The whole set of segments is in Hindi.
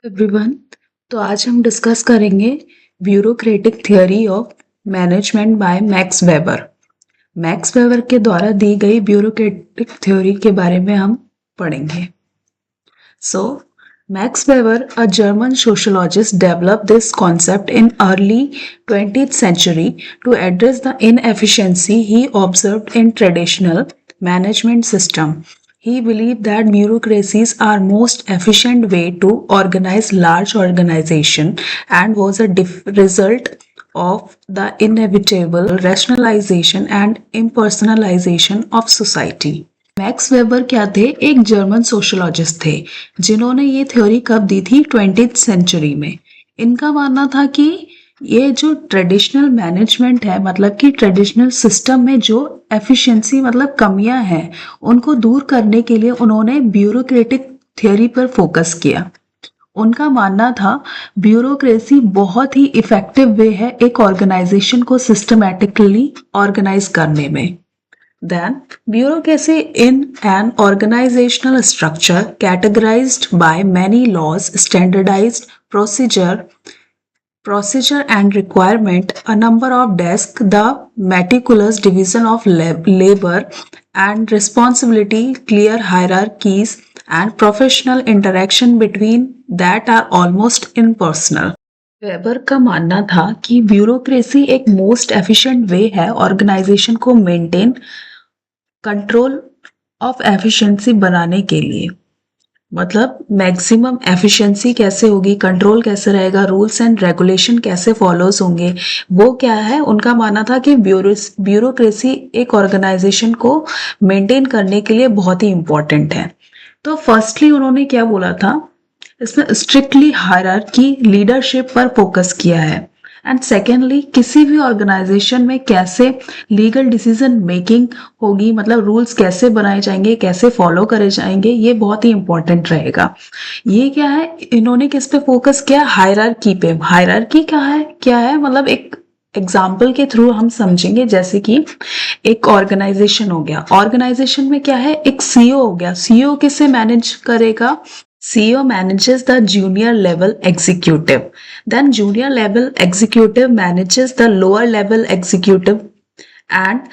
एवरीवन। तो आज हम डिस्कस करेंगे bureaucratic theory of management by max weber. Max weber के द्वारा दी गई ब्यूरोक्रेटिक थ्योरी के बारे में हम पढ़ेंगे। सो Max Weber, a German sociologist, developed this concept in early 20th century to address the inefficiency he observed in traditional management system. He believed that bureaucracies are most efficient way to organize large organization and was a result of the inevitable rationalization and impersonalization of society. Max weber क्या थे? एक जर्मन सोशोलॉजिस्ट थे जिन्होंने ये थ्योरी कब दी थी? 20th सेंचुरी में। इनका मानना था कि ये जो ट्रेडिशनल मैनेजमेंट है, मतलब कि ट्रेडिशनल सिस्टम में जो एफिशिएंसी मतलब कमियां हैं, उनको दूर करने के लिए उन्होंने ब्यूरोक्रेटिक थ्योरी पर फोकस किया। उनका मानना था ब्यूरोक्रेसी बहुत ही इफेक्टिव वे है एक ऑर्गेनाइजेशन को सिस्टमैटिकली ऑर्गेनाइज करने में। Then, bureaucracy in an organizational structure categorized by many laws, standardized procedure and requirement, a number of desks, the meticulous division of labor and responsibility, clear hierarchies, and professional interaction between that are almost impersonal. Weber का मानना था कि ब्यूरोक्रेसी एक मोस्ट एफिशिएंट वे है ऑर्गेनाइजेशन को मेंटेन कंट्रोल ऑफ एफिशिएंसी बनाने के लिए। मतलब मैक्सिमम एफिशिएंसी कैसे होगी, कंट्रोल कैसे रहेगा, रूल्स एंड रेगुलेशन कैसे फॉलोज होंगे, वो क्या है। उनका मानना था कि ब्यूरोक्रेसी एक ऑर्गेनाइजेशन को मेंटेन करने के लिए बहुत ही इंपॉर्टेंट है। तो फर्स्टली उन्होंने क्या बोला था, इसमें स्ट्रिक्टली हायरार्की लीडरशिप पर फोकस किया है। एंड सेकेंडली किसी भी ऑर्गेनाइजेशन में कैसे लीगल डिसीजन मेकिंग होगी, मतलब रूल्स कैसे बनाए जाएंगे, कैसे फॉलो करे जाएंगे, ये बहुत ही इंपॉर्टेंट रहेगा। ये क्या है, इन्होंने किस पे फोकस किया? हायरार्की पे। हायरार्की क्या है मतलब एक एग्जाम्पल के थ्रू हम समझेंगे। जैसे कि एक ऑर्गेनाइजेशन हो गया, ऑर्गेनाइजेशन में क्या है, एक सीईओ हो गया। सीईओ किसे मैनेज करेगा? CEO manages the junior level executive. Then junior level executive manages the lower level executive and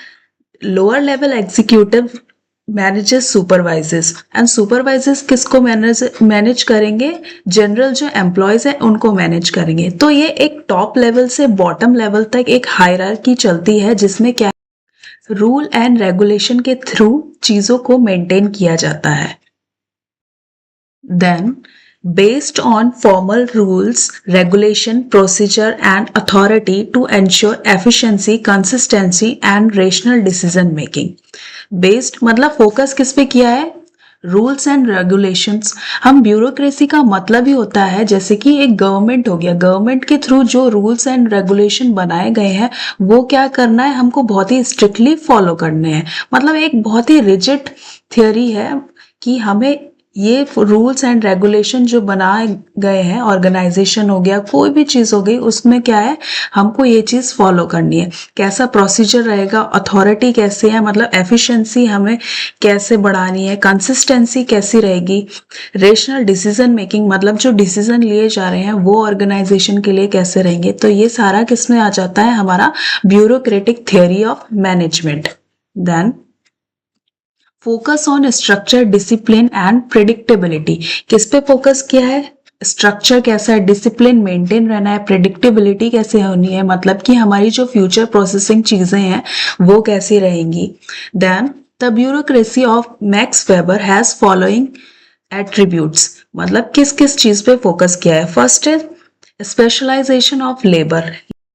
lower level executive manages supervisors and supervisors किसको मैनेज करेंगे? जनरल जो एम्प्लॉयज है उनको मैनेज करेंगे। तो ये एक टॉप लेवल से बॉटम लेवल तक एक हायरार्की चलती है जिसमें क्या रूल एंड रेगुलेशन के थ्रू चीजों को मेंटेन किया जाता है। Then, based on formal rules, regulation, procedure and authority to ensure efficiency, consistency and rational decision making. Based मतलब फोकस किस पे किया है? Rules and regulations. हम ब्यूरोक्रेसी का मतलब ही होता है जैसे कि एक गवर्नमेंट हो गया, गवर्नमेंट के थ्रू जो रूल्स एंड रेगुलेशन बनाए गए हैं वो क्या करना है, हमको बहुत ही स्ट्रिक्टली फॉलो करने हैं। मतलब एक बहुत ही रिजिड थियोरी है कि हमें ये रूल्स एंड रेगुलेशन जो बनाए गए हैं, ऑर्गेनाइजेशन हो गया, कोई भी चीज हो गई, उसमें क्या है, हमको ये चीज फॉलो करनी है। कैसा प्रोसीजर रहेगा, अथॉरिटी कैसे है, मतलब एफिशिएंसी हमें कैसे बढ़ानी है, कंसिस्टेंसी कैसी रहेगी, रेशनल डिसीजन मेकिंग मतलब जो डिसीजन लिए जा रहे हैं वो ऑर्गेनाइजेशन के लिए कैसे रहेंगे। तो ये सारा किसमें आ जाता है? हमारा bureaucratic theory of management. Then focus on structure, discipline and predictability. किस पे फोकस किया है? स्ट्रक्चर कैसा है, डिसिप्लिन मेंटेन रहना है, प्रिडिक्टेबिलिटी कैसे होनी है, मतलब कि हमारी जो फ्यूचर प्रोसेसिंग चीजें हैं वो कैसी रहेंगी। Then the bureaucracy of Max Weber has following attributes. मतलब किस किस चीज पे फोकस किया है? फर्स्ट है स्पेशलाइजेशन ऑफ लेबर,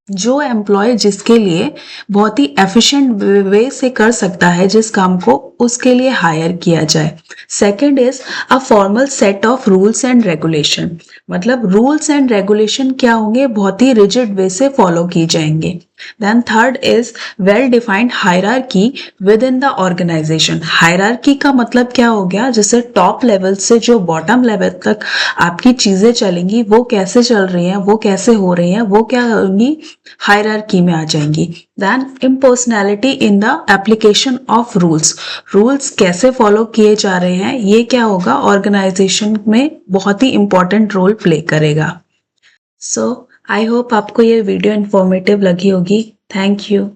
जो एम्प्लॉय जिसके लिए बहुत ही एफिशिएंट वे से कर सकता है जिस काम को, उसके लिए हायर किया जाए। Second is a formal set of rules and regulation, मतलब रूल्स एंड रेगुलेशन क्या होंगे, बहुत ही रिजिड वे से फॉलो की जाएंगे। Then third is well defined hierarchy within the organisation. Hierarchy का मतलब क्या हो गया, जैसे टॉप लेवल से जो बॉटम लेवल तक आपकी चीजें चलेंगी वो कैसे चल रही हैं, वो कैसे हो रही हैं, वो क्या होंगी, हायरार्की में आ जाएंगी। Then impersonality in the application of rules, rules कैसे फॉलो किए जा रहे हैं ये क्या होगा, ऑर्गेनाइजेशन में बहुत ही इंपॉर्टेंट रोल प्ले करेगा। सो आई होप आपको ये वीडियो इन्फॉर्मेटिव लगी होगी। Thank you.